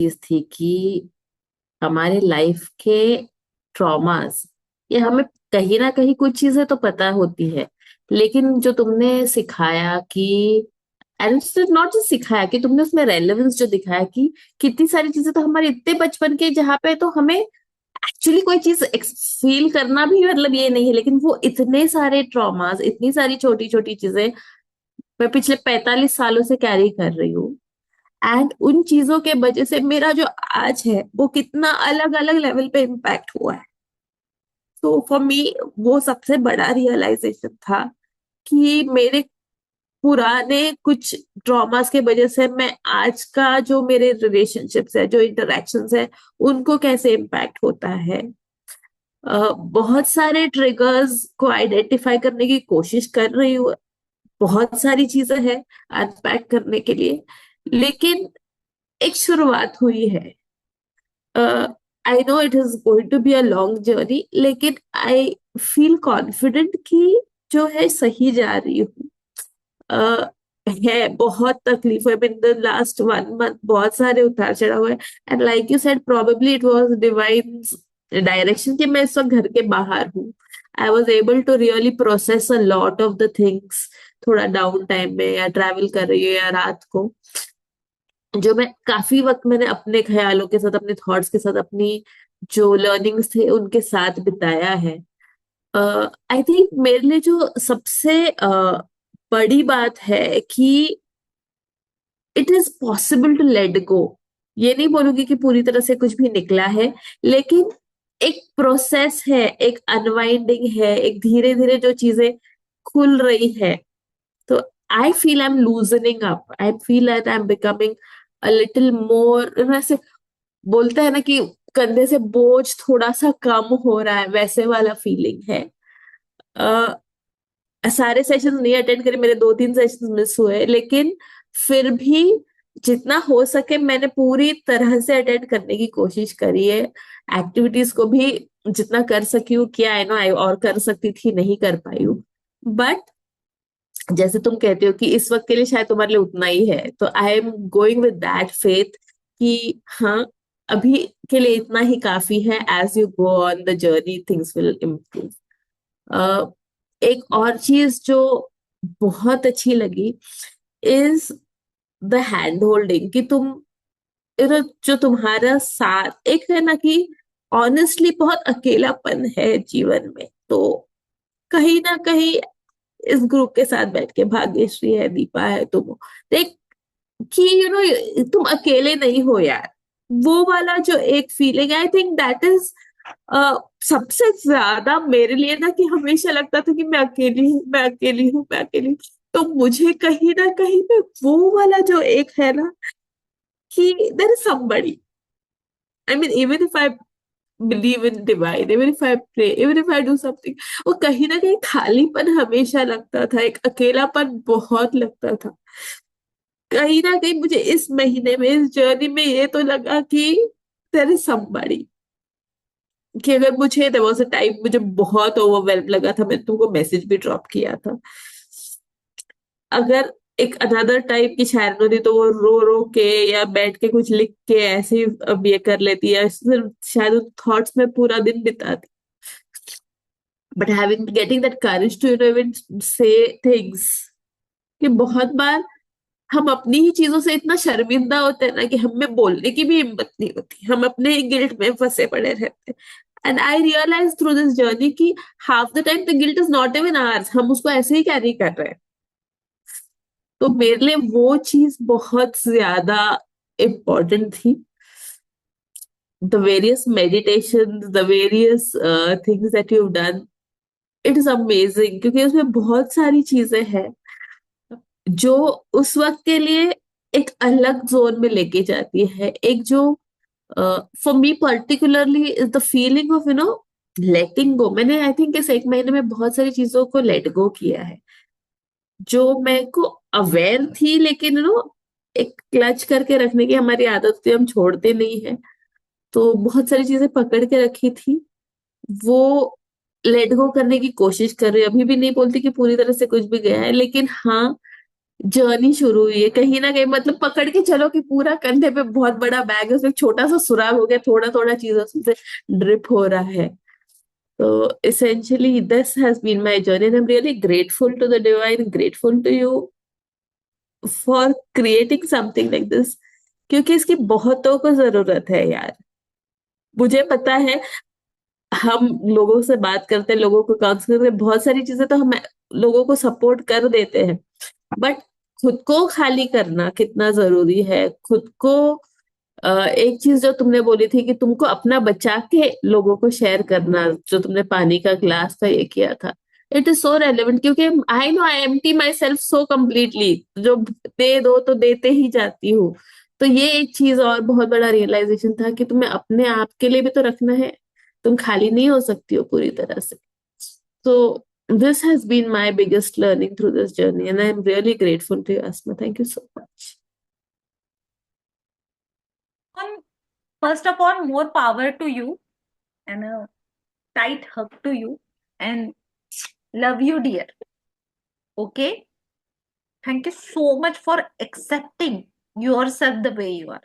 चीज थी कि हमारे लाइफ के ट्रॉमास, ये हमें कहीं ना कहीं कुछ चीजें तो पता होती है, लेकिन जो तुमने सिखाया कि एंड नॉट जस्ट सिखाया कि तुमने उसमें रेलेवेंस जो दिखाया कि कितनी सारी चीजें तो हमारे इतने बचपन के जहाँ पे तो हमें एक्चुअली कोई चीज फील करना भी मतलब ये नहीं है, लेकिन वो इतने सारे ट्रॉमास, इतनी सारी छोटी छोटी चीजें मैं पिछले 45 सालों से कैरी कर रही हूँ। एंड उन चीजों के वजह से मेरा जो आज है वो कितना अलग अलग लेवल पे इम्पैक्ट हुआ है। तो फॉर मी वो सबसे बड़ा रियलाइजेशन था कि मेरे पुराने कुछ ट्रॉमास के वजह से मैं आज का जो मेरे रिलेशनशिप्स है, जो इंटरेक्शंस है, उनको कैसे इम्पैक्ट होता है। बहुत सारे ट्रिगर्स को आइडेंटिफाई करने की कोशिश कर रही हूँ। बहुत सारी चीजें हैं अनपैक करने के लिए, लेकिन एक शुरुआत हुई है। I know it is going to be a long journey, लेकिन आई फील कॉन्फिडेंट कि जो है सही जा रही हूँ। uh, है बहुत तकलीफ है इन द लास्ट 1 मंथ, बहुत सारे उतार चढ़ाव हुए। And like you said, probably it was divine direction कि मैं इस वक्त घर के बाहर हूँ। I was able to really process a lot of the things, थोड़ा डाउन टाइम में या ट्रैवल कर रही हूँ या रात को, जो मैं काफी वक्त मैंने अपने ख्यालों के साथ, अपने थॉट्स के साथ, अपनी जो लर्निंग्स थे उनके साथ बिताया है। आई थिंक मेरे लिए जो सबसे बड़ी बात है कि it is possible to let go. ये नहीं बोलूंगी कि पूरी तरह से कुछ भी निकला है, लेकिन एक प्रोसेस है, एक अनवाइंडिंग है, एक धीरे धीरे जो चीजें खुल रही है। तो I feel I am loosening up, I feel that I am becoming a little more, वैसे बोलते हैं ना कि कंधे से बोझ थोड़ा सा कम हो रहा है, वैसे वाला फीलिंग है। सारे सेशंस नहीं अटेंड करे, मेरे 2-3 सेशंस मिस हुए, लेकिन फिर भी जितना हो सके मैंने पूरी तरह से अटेंड करने की कोशिश करी है। एक्टिविटीज को भी जितना कर सकी हूँ किया, आई नो आई और कर सकती थी, नहीं कर पाई हूँ। बट जैसे तुम कहते हो कि इस वक्त के लिए शायद तुम्हारे लिए उतना ही है, तो I am going with that faith कि हाँ, अभी के लिए इतना ही काफी है। As you go on the journey things will improve. एक और चीज जो बहुत अच्छी लगी इज द हैंड होल्डिंग, कि तुम जो तुम्हारा साथ एक है ना, कि ऑनेस्टली बहुत अकेलापन है जीवन में, तो कहीं ना कहीं इस ग्रुप के साथ बैठ के, भाग्यश्री है, दीपा है, तुम देख कि तुम अकेले नहीं हो यार। वो वाला जो एक feeling, I think that is सबसे ज्यादा मेरे लिए ना, कि हमेशा लगता था कि मैं अकेली हूँ, मैं अकेली हूँ, मैं अकेली हूँ। तो मुझे कहीं ना कहीं पे वो वाला जो एक है ना, कि there is somebody, I mean even if I believe in divine, even if I pray, even if I do something, वो कहीं ना कहीं खालीपन हमेशा लगता था, एक अकेलापन बहुत लगता था। कहीं ना कहीं मुझे इस महीने में, इस जर्नी में ये तो लगा कि देयर इज समबडी, कि अगर मुझे देयर वाज अ टाइम मुझे बहुत ओवरवेल्म लगा था, मैंने तुमको मैसेज भी ड्रॉप किया था। अगर एक अनदर टाइप की शायर होती तो वो रो रो के या बैठ के कुछ लिख के ऐसे ही अब ये कर लेती है, सिर्फ शायद थॉट्स में पूरा दिन बिताती। But having getting that courage to even say things, कि बहुत बार हम अपनी ही चीजों से इतना शर्मिंदा होते हैं ना कि हमें बोलने की भी हिम्मत नहीं होती, हम अपने ही गिल्ट में फंसे पड़े रहते हैं। And I realize through this journey कि half the time the guilt is not even ours, हम उसको ऐसे ही कैरी कर रहे हैं। तो मेरे लिए वो चीज बहुत ज्यादा इम्पोर्टेंट थी। The various meditation, the various things that you done, it is amazing, क्योंकि उसमें बहुत सारी चीजें हैं जो उस वक्त के लिए एक अलग जोन में लेके जाती है। एक जो for me particularly is the feeling of letting go. मैंने आई थिंक इस 1 महीने में बहुत सारी चीजों को लेट गो किया है, जो मेरे को अवेयर थी, लेकिन एक क्लच करके रखने की हमारी आदत थी, हम छोड़ते नहीं है। तो बहुत सारी चीजें पकड़ के रखी थी, वो लेट गो करने की कोशिश कर रही हूँ। अभी भी नहीं बोलती कि पूरी तरह से कुछ भी गया है, लेकिन हाँ, जर्नी शुरू हुई है कहीं ना कहीं, मतलब पकड़ के चलो कि पूरा कंधे पे बहुत बड़ा बैग है, उसमें छोटा सा सुराग हो गया, थोड़ा थोड़ा चीज उसमें से ड्रिप हो रहा है। तो essentially this has been my journey and I'm really grateful to the divine, grateful to you for creating something like this, क्योंकि इसकी बहुतों को जरूरत है यार। मुझे पता है, हम लोगों से बात करते हैं, लोगों को काउंसल करते हैं, बहुत सारी चीजें तो हम लोगों को सपोर्ट कर देते हैं, बट खुद को खाली करना कितना जरूरी है, खुद को एक चीज जो तुमने बोली थी कि तुमको अपना बचा के लोगों को शेयर करना, जो तुमने पानी का ग्लास का ये किया था, इट इज सो रेलेवेंट, क्योंकि I know I empty my self so completely, जो दे दो तो देते ही जाती हूँ। तो ये एक चीज और बहुत बड़ा रियलाइजेशन था कि तुम्हें अपने आप के लिए भी तो रखना है, तुम खाली नहीं हो सकती हो पूरी तरह से। तो this has been my biggest learning through this journey and I'm really grateful to you, Asma. Thank you so much. On, first of all, more power to you and a tight hug to you and love you, dear. Okay? Thank you so much for accepting yourself the way you are.